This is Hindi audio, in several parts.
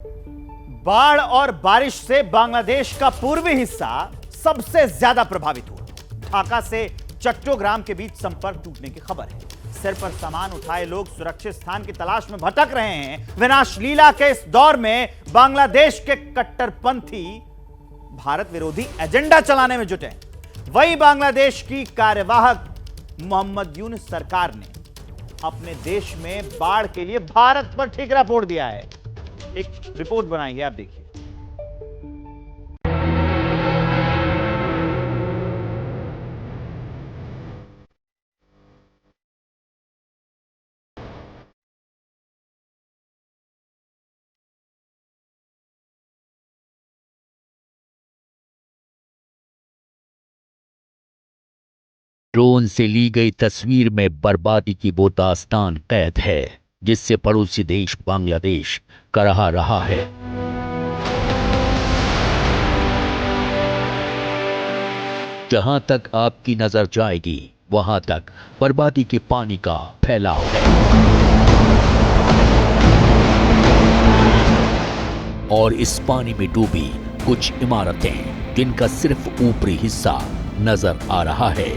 बाढ़ और बारिश से बांग्लादेश का पूर्वी हिस्सा सबसे ज्यादा प्रभावित हुआ। ढाका से चट्टोग्राम के बीच संपर्क टूटने की खबर है। सिर पर सामान उठाए लोग सुरक्षित स्थान की तलाश में भटक रहे हैं। विनाशलीला के इस दौर में बांग्लादेश के कट्टरपंथी भारत विरोधी एजेंडा चलाने में जुटे हैं। वही बांग्लादेश की कार्यवाहक मोहम्मद यूनुस सरकार ने अपने देश में बाढ़ के लिए भारत पर ठीकरा फोड़ दिया है। एक रिपोर्ट बनाई है, आप देखिए। ड्रोन से ली गई तस्वीर में बर्बादी की वो दास्तान कैद है जिससे पड़ोसी देश बांग्लादेश कराह रहा है। जहां तक आपकी नजर जाएगी वहां तक बर्बादी के पानी का फैलाव है और इस पानी में डूबी कुछ इमारतें जिनका सिर्फ ऊपरी हिस्सा नजर आ रहा है।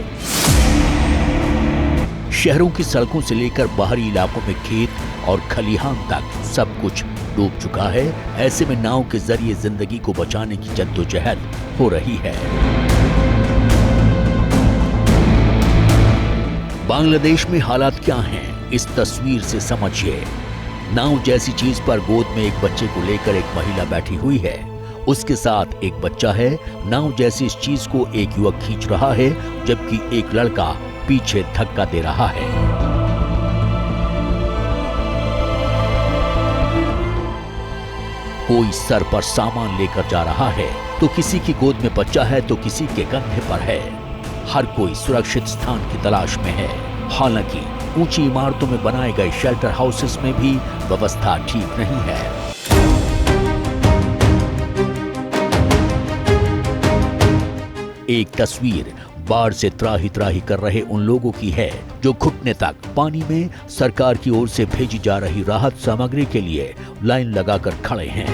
शहरों की सड़कों से लेकर बाहरी इलाकों में खेत और खलिहान तक सब कुछ डूब चुका है। ऐसे में नाव के जरिए जिंदगी को बचाने की जद्दोजहद हो रही है। बांग्लादेश में हालात क्या हैं, इस तस्वीर से समझिए। नाव जैसी चीज पर गोद में एक बच्चे को लेकर एक महिला बैठी हुई है। उसके साथ एक बच्चा है। नाव जैसी इस चीज को एक युवक खींच रहा है जबकि एक लड़का पीछे धक्का दे रहा है। कोई सर पर सामान लेकर जा रहा है तो किसी की गोद में बच्चा है तो किसी के कंधे पर है। हर कोई सुरक्षित स्थान की तलाश में है। हालांकि ऊंची इमारतों में बनाए गए शेल्टर हाउसेस में भी व्यवस्था ठीक नहीं है। एक तस्वीर बाढ़ से त्राही त्राही कर रहे उन लोगों की है जो घुटने तक पानी में सरकार की ओर से भेजी जा रही राहत सामग्री के लिए लाइन लगाकर खड़े हैं।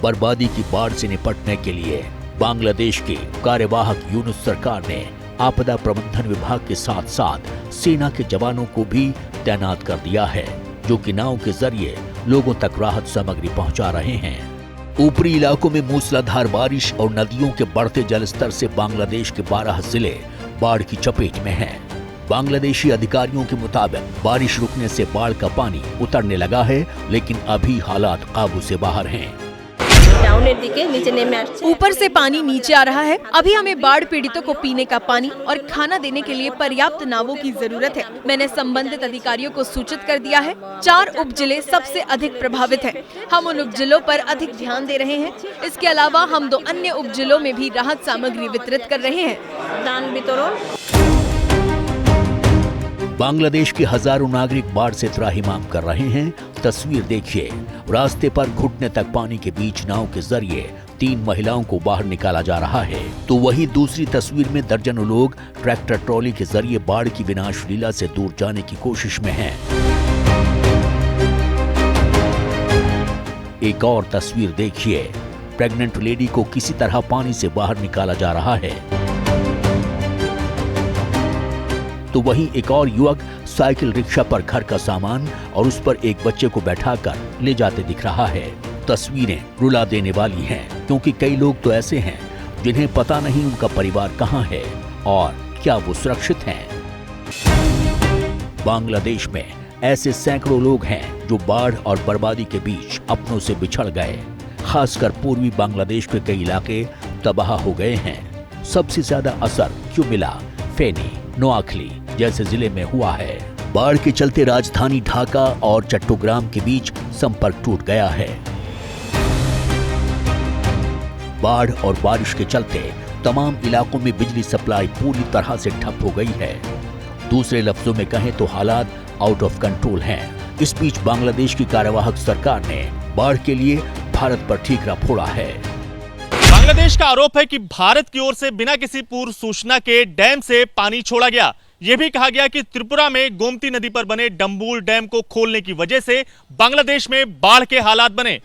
बर्बादी की बाढ़ से निपटने के लिए बांग्लादेश की कार्यवाहक यूनुस सरकार ने आपदा प्रबंधन विभाग के साथ साथ सेना के जवानों को भी तैनात कर दिया है जो कि नाव के जरिए लोगों तक राहत सामग्री पहुंचा रहे हैं। ऊपरी इलाकों में मूसलाधार बारिश और नदियों के बढ़ते जलस्तर से बांग्लादेश के 12 जिले बाढ़ की चपेट में हैं। बांग्लादेशी अधिकारियों के मुताबिक बारिश रुकने से बाढ़ का पानी उतरने लगा है, लेकिन अभी हालात काबू से बाहर हैं। ऊपर से पानी नीचे आ रहा है। अभी हमें बाढ़ पीड़ितों को पीने का पानी और खाना देने के लिए पर्याप्त नावों की जरूरत है। मैंने संबंधित अधिकारियों को सूचित कर दिया है। 4 उप जिले सबसे अधिक प्रभावित हैं। हम उन उप जिलों पर अधिक ध्यान दे रहे हैं। इसके अलावा हम 2 अन्य उप जिलों में भी राहत सामग्री वितरित कर रहे हैं। बांग्लादेश के हजारों नागरिक बाढ़ से त्राहिमाम कर रहे हैं। तस्वीर देखिए। रास्ते पर घुटने तक पानी के बीच नाव के जरिए 3 महिलाओं को बाहर निकाला जा रहा है तो वहीं दूसरी तस्वीर में दर्जनों लोग ट्रैक्टर ट्रॉली के जरिए बाढ़ की विनाशलीला से दूर जाने की कोशिश में हैं। एक और तस्वीर देखिए। प्रेग्नेंट लेडी को किसी तरह पानी से बाहर निकाला जा रहा है तो वहीं एक और युवक साइकिल रिक्शा पर घर का सामान और उस पर एक बच्चे को बैठाकर ले जाते दिख रहा है। तस्वीरें रुला देने वाली हैं क्योंकि कई लोग तो ऐसे हैं जिन्हें पता नहीं उनका परिवार कहां है और क्या वो सुरक्षित हैं। बांग्लादेश में ऐसे सैकड़ों लोग हैं जो बाढ़ और बर्बादी के बीच अपनों से बिछड़ गए। खासकर पूर्वी बांग्लादेश के कई इलाके तबाह हो गए हैं। सबसे ज्यादा असर क्यों मिला फेनी, नोआखली जैसे जिले में हुआ है। बाढ़ के चलते राजधानी ढाका और चट्टोग्राम के बीच संपर्क टूट गया है। बाढ़ और बारिश के चलते तमाम इलाकों में बिजली सप्लाई पूरी तरह से ठप हो गई है। दूसरे लफ्जों में कहें तो हालात आउट ऑफ कंट्रोल हैं। इस बीच बांग्लादेश की कार्यवाहक सरकार ने बाढ़ के लिए भारत पर ठीकरा फोड़ा है। बांग्लादेश का आरोप है कि भारत की ओर से बिना किसी पूर्व सूचना के डैम से पानी छोड़ा गया। यह भी कहा गया कि त्रिपुरा में गोमती नदी पर बने डंबूर डैम को खोलने की वजह से बांग्लादेश में बाढ़ के हालात बने।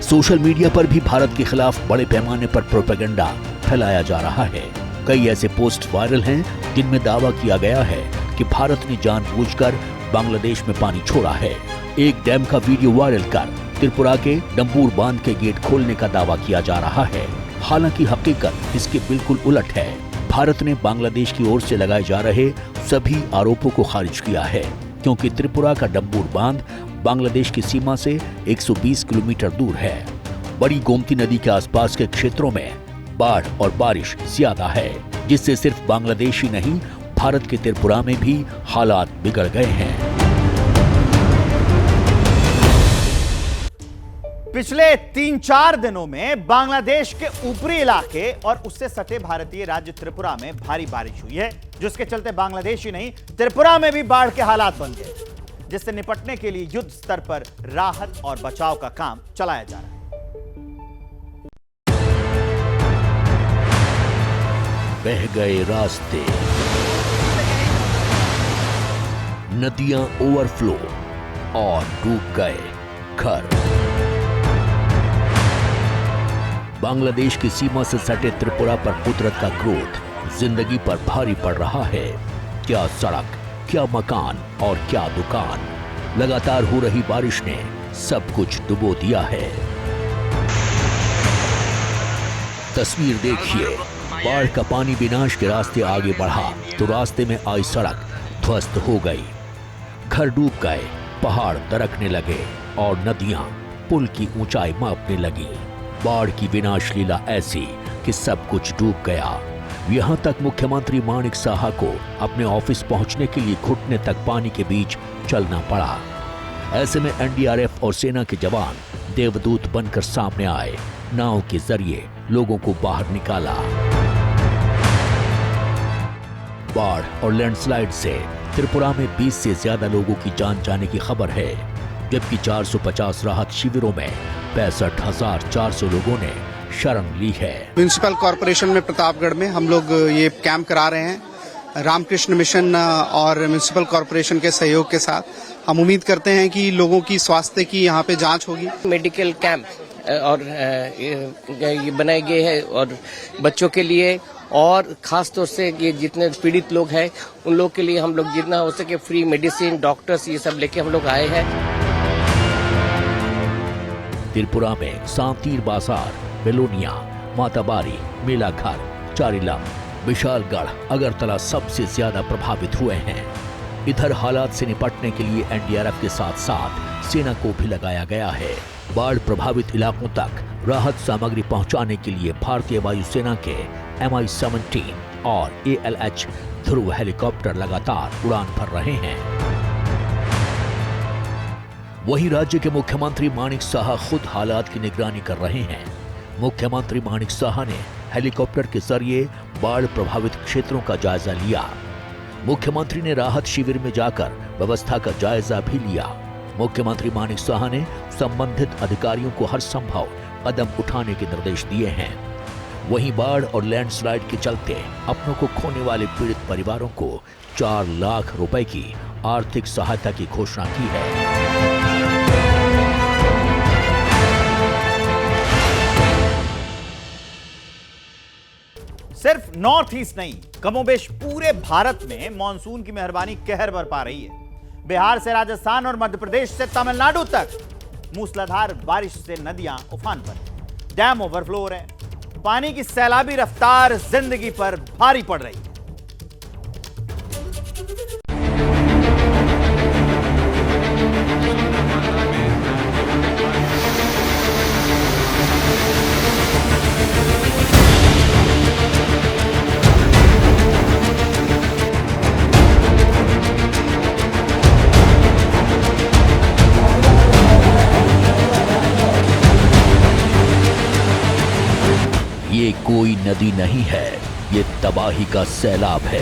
सोशल मीडिया पर भी भारत के खिलाफ बड़े पैमाने पर प्रोपेगेंडा फैलाया जा रहा है। कई ऐसे पोस्ट वायरल हैं जिनमें दावा किया गया है कि भारत ने जानबूझकर बांग्लादेश में पानी छोड़ा है। एक डैम का वीडियो वायरल कर त्रिपुरा के डंबूर बांध के गेट खोलने का दावा किया जा रहा है। हालांकि हकीकत इसके बिल्कुल उलट है। भारत ने बांग्लादेश की ओर से लगाए जा रहे सभी आरोपों को खारिज किया है, क्योंकि त्रिपुरा का डंबूर बांध बांग्लादेश की सीमा से 120 किलोमीटर दूर है। बड़ी गोमती नदी के आसपास के क्षेत्रों में बाढ़ और बारिश ज्यादा है, जिससे सिर्फ बांग्लादेश ही नहीं, भारत के त्रिपुरा में भी हालात बिगड़ गए हैं। पिछले 3-4 दिनों में बांग्लादेश के ऊपरी इलाके और उससे सटे भारतीय राज्य त्रिपुरा में भारी बारिश हुई है, जिसके चलते बांग्लादेश ही नहीं, त्रिपुरा में भी बाढ़ के हालात बन गए, जिससे निपटने के लिए युद्ध स्तर पर राहत और बचाव का काम चलाया जा रहा है। बह गए रास्ते, नदियां ओवरफ्लो और डूब गए घर। बांग्लादेश की सीमा से सटे त्रिपुरा पर कुदरत का क्रोध जिंदगी पर भारी पड़ रहा है। क्या सड़क, क्या मकान और क्या दुकान, लगातार हो रही बारिश ने सब कुछ डुबो दिया है। तस्वीर देखिए, बाढ़ का पानी विनाश के रास्ते आगे बढ़ा तो रास्ते में आई सड़क ध्वस्त हो गई, घर डूब गए, पहाड़ दरकने लगे और नदियां पुल की ऊंचाई मापने लगी। बाढ़ की विनाश लीला ऐसी कि सब कुछ डूब गया। यहाँ तक मुख्यमंत्री माणिक साहा को अपने ऑफिस पहुंचने के लिए घुटने तक पानी के बीच चलना पड़ा। ऐसे में एनडीआरएफ और सेना के जवान देवदूत बनकर सामने आए, नाव के जरिए लोगों को बाहर निकाला। बाढ़ और लैंडस्लाइड से त्रिपुरा में 20 से ज्यादा लोगों की जान जाने की खबर है, जबकि 450 राहत शिविरों में 65,400 लोगों ने शरण ली है। म्युनिसिपल कॉरपोरेशन में प्रतापगढ़ में हम लोग ये कैंप करा रहे हैं रामकृष्ण मिशन और म्युनिसिपल कॉरपोरेशन के सहयोग के साथ। हम उम्मीद करते हैं कि लोगों की स्वास्थ्य की यहाँ पे जांच होगी। मेडिकल कैंप और ये बनाए गए हैं और बच्चों के लिए, और खास तौर से ये जितने पीड़ित लोग हैं उन लोग के लिए हम लोग जितना हो सके फ्री मेडिसिन, डॉक्टर्स, ये सब लेके हम लोग आए हैं। त्रिपुरा में सांतीर बाजार, बेलोनिया, माताबारी, मेलाघर, चारिलम, विशालगढ़, अगरतला सबसे ज्यादा प्रभावित हुए हैं। इधर हालात से निपटने के लिए एनडीआरएफ के साथ साथ सेना को भी लगाया गया है। बाढ़ प्रभावित इलाकों तक राहत सामग्री पहुंचाने के लिए भारतीय वायुसेना के MI-17 और ALH ध्रुव हेलीकॉप्टर लगातार उड़ान भर रहे हैं। वहीं राज्य के मुख्यमंत्री माणिक साहा खुद हालात की निगरानी कर रहे हैं। मुख्यमंत्री माणिक साहा ने हेलीकॉप्टर के जरिए बाढ़ प्रभावित क्षेत्रों का जायजा लिया। मुख्यमंत्री ने राहत शिविर में जाकर व्यवस्था का जायजा भी लिया। मुख्यमंत्री माणिक साहा ने संबंधित अधिकारियों को हर संभव कदम उठाने के निर्देश दिए हैं। वहीं बाढ़ और लैंडस्लाइड के चलते अपनों को खोने वाले पीड़ित परिवारों को 4 लाख रुपए की आर्थिक सहायता की घोषणा की है। सिर्फ नॉर्थ ईस्ट नहीं, कमोबेश पूरे भारत में मॉनसून की मेहरबानी कहर बरपा रही है। बिहार से राजस्थान और मध्य प्रदेश से तमिलनाडु तक मूसलाधार बारिश से नदियां उफान पर, डैम ओवरफ्लो हो रहे हैं। पानी की सैलाबी रफ्तार जिंदगी पर भारी पड़ रही है। ये कोई नदी नहीं है, ये तबाही का सैलाब है।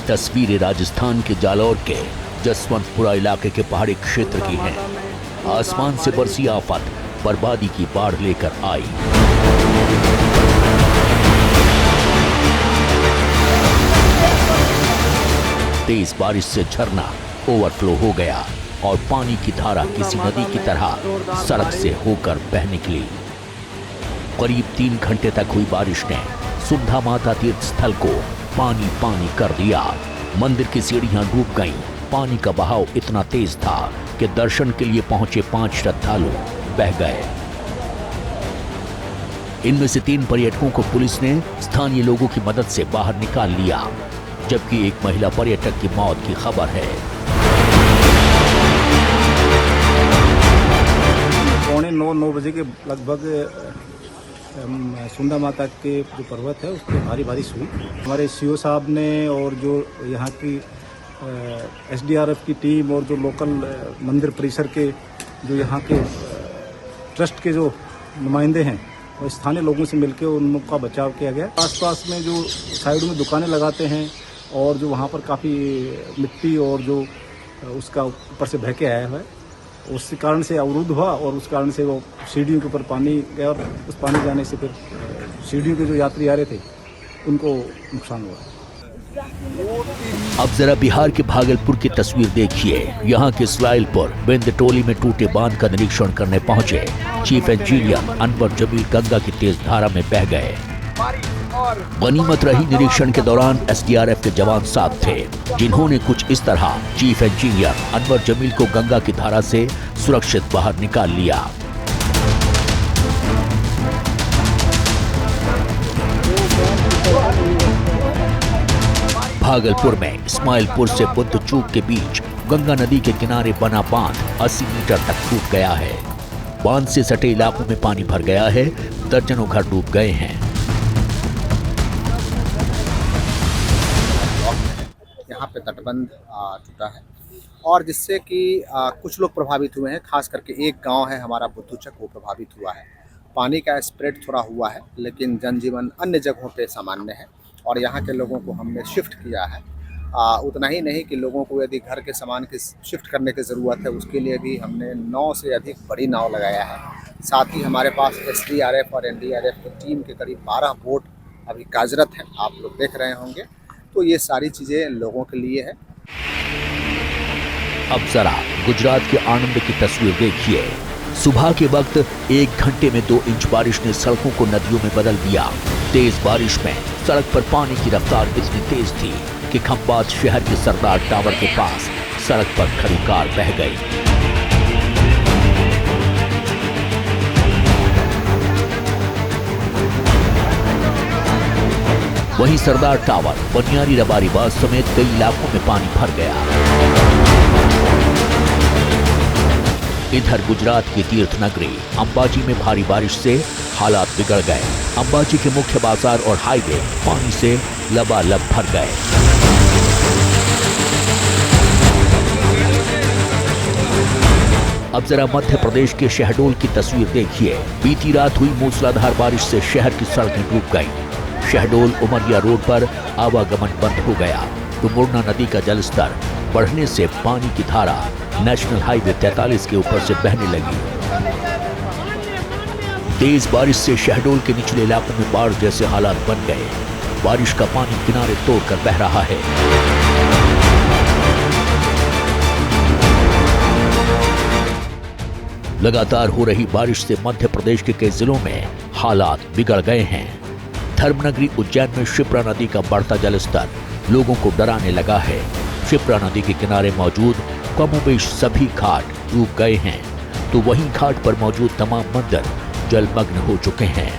तस्वीरें राजस्थान के जालौर के जसवंतपुरा इलाके के पहाड़ी क्षेत्र की हैं। आसमान से बरसी आफत बर्बादी की बाढ़ लेकर आई। तेज बारिश से झरना ओवरफ्लो हो गया और पानी की धारा किसी नदी की तरह सड़क से होकर बह निकली। करीब 3 घंटे तक हुई बारिश ने सुंधा माता तीर्थ स्थल को पानी पानी कर दिया। मंदिर की सीढ़ियां डूब गईं। पानी का बहाव इतना तेज था कि दर्शन के लिए पहुंचे 5 श्रद्धालु बह गए। इनमें से 3 पर्यटकों को पुलिस ने स्थानीय लोगों की मदद से बाहर निकाल लिया, जबकि एक महिला पर्यटक की मौत की खबर है। 9 बजे के लगभग सुंदा माता के जो पर्वत है उसके भारी बारिश हुई। हमारे सीओ साहब ने और जो यहाँ की एसडीआरएफ की टीम और जो लोकल मंदिर परिसर के जो यहाँ के ट्रस्ट के जो नुमाइंदे हैं और स्थानीय लोगों से मिलकर उनका बचाव किया गया। आसपास में जो साइड में दुकानें लगाते हैं और जो वहाँ पर काफ़ी मिट्टी और जो उसका ऊपर से बह के आया हुआ है, उस कारण से अवरुद्ध हुआ और उस कारण से वो सीढ़ियों के ऊपर पानी गया और उस पानी जाने से फिर सीढ़ियों के जो यात्री आ रहे थे उनको नुकसान हुआ। अब जरा बिहार के भागलपुर की तस्वीर देखिए। यहाँ के इस्राइलपुर बेंदटोली में टूटे बांध का निरीक्षण करने पहुंचे चीफ इंजीनियर अनवर जमील गंगा की तेज धारा में बह गए। गनीमत रही निरीक्षण के दौरान एसडीआरएफ के जवान साथ थे, जिन्होंने कुछ इस तरह चीफ इंजीनियर अनवर जमील को गंगा की धारा से सुरक्षित बाहर निकाल लिया। भागलपुर में इस्माइलपुर से बुद्धचूक के बीच गंगा नदी के किनारे बना बांध 80 मीटर तक टूट गया है। बांध से सटे इलाकों में पानी भर गया है, दर्जनों घर डूब गए हैं। यहाँ पे तटबंध टूटा है और जिससे कि कुछ लोग प्रभावित हुए हैं। खास करके एक गांव है हमारा बुद्धूचक, वो प्रभावित हुआ है। पानी का स्प्रेड थोड़ा हुआ है, लेकिन जनजीवन अन्य जगहों पे सामान्य है और यहाँ के लोगों को हमने शिफ्ट किया है। उतना ही नहीं कि लोगों को यदि घर के सामान की शिफ्ट करने की ज़रूरत है, उसके लिए भी हमने 9 से अधिक बड़ी नाव लगाया है। साथ ही हमारे पास एसडीआरएफ और एनडीआरएफ की टीम के करीब 12 बोट अभी कार्यरत हैं, आप लोग देख रहे होंगे। तो ये सारी चीज़ें लोगों के लिए है। अब जरा गुजरात के आनंद की तस्वीर देखिए। सुबह के वक्त 1 घंटे में 2 इंच बारिश ने सड़कों को नदियों में बदल दिया। तेज बारिश में सड़क पर पानी की रफ्तार इतनी तेज थी कि खंबात शहर के सरदार टावर के पास सड़क पर खड़ी कार बह गई। वहीं सरदार टावर, बनियारी रबारीबाग समेत कई इलाकों में पानी भर गया। इधर गुजरात की तीर्थ नगरी अंबाजी में भारी बारिश से हालात बिगड़ गए। अंबाजी के मुख्य बाजार और हाईवे पानी से लबालब भर गए। अब जरा मध्य प्रदेश के शहडोल की तस्वीर देखिए। बीती रात हुई मूसलाधार बारिश से शहर की सड़कें डूब गईं। शहडोल उमरिया रोड पर आवागमन बंद हो गया तो मोरना नदी का जलस्तर बढ़ने से पानी की धारा नेशनल हाईवे 43 के ऊपर से बहने लगी। तेज बारिश से शहडोल के निचले इलाकों में बाढ़ जैसे हालात बन गए। बारिश का पानी किनारे तोड़कर बह रहा है। लगातार हो रही बारिश से मध्य प्रदेश के कई जिलों में हालात बिगड़ गए हैं। धर्मनगरी उज्जैन में शिप्रा नदी का बढ़ता जलस्तर लोगों को डराने लगा है। शिप्रा नदी के किनारे मौजूद कमोबेश सभी घाट डूब गए हैं, तो वहीं घाट पर मौजूद तमाम मंदिर जलमग्न हो चुके हैं।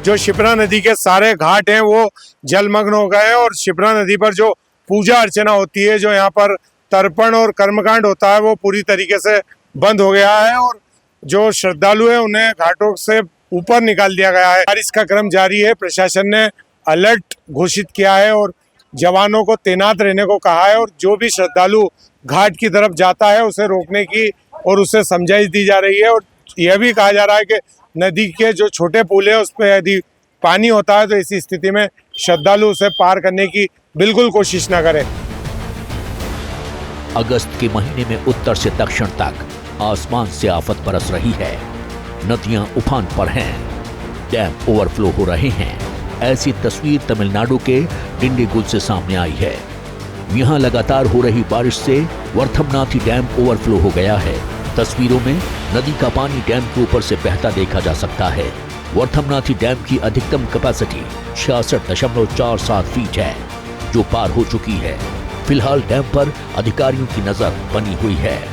जो शिप्रा नदी के सारे घाट हैं वो जलमग्न हो गए हैं और शिप्रा नदी पर जो पूजा अर्चना होती है, जो यहाँ पर तर्पण और कर्मकांड होता है, वो पूरी तरीके से बंद हो गया है और जो श्रद्धालु हैं उन्हें घाटों से ऊपर निकाल दिया गया है। बारिश का क्रम जारी है। प्रशासन ने अलर्ट घोषित किया है और जवानों को तैनात रहने को कहा है और जो भी श्रद्धालु घाट की तरफ जाता है उसे रोकने की और उसे समझाइश दी जा रही है। और यह भी कहा जा रहा है कि नदी के जो छोटे पुल है उस पर यदि पानी होता है तो ऐसी स्थिति में श्रद्धालु उसे पार करने की बिल्कुल कोशिश न करें। अगस्त के महीने में उत्तर से दक्षिण तक आसमान से आफत बरस रही है। नदियां उफान पर हैं, डैम ओवरफ्लो हो रहे हैं। ऐसी तस्वीर तमिलनाडु के डिंडीगुल से सामने आई है। यहां लगातार हो रही बारिश से वर्थमनाथी डैम ओवरफ्लो हो गया है। तस्वीरों में नदी का पानी डैम के ऊपर से बहता देखा जा सकता है। वर्थमनाथी डैम की अधिकतम कैपेसिटी 66.47 फीट है, जो पार हो चुकी है। फिलहाल डैम पर अधिकारियों की नजर बनी हुई है।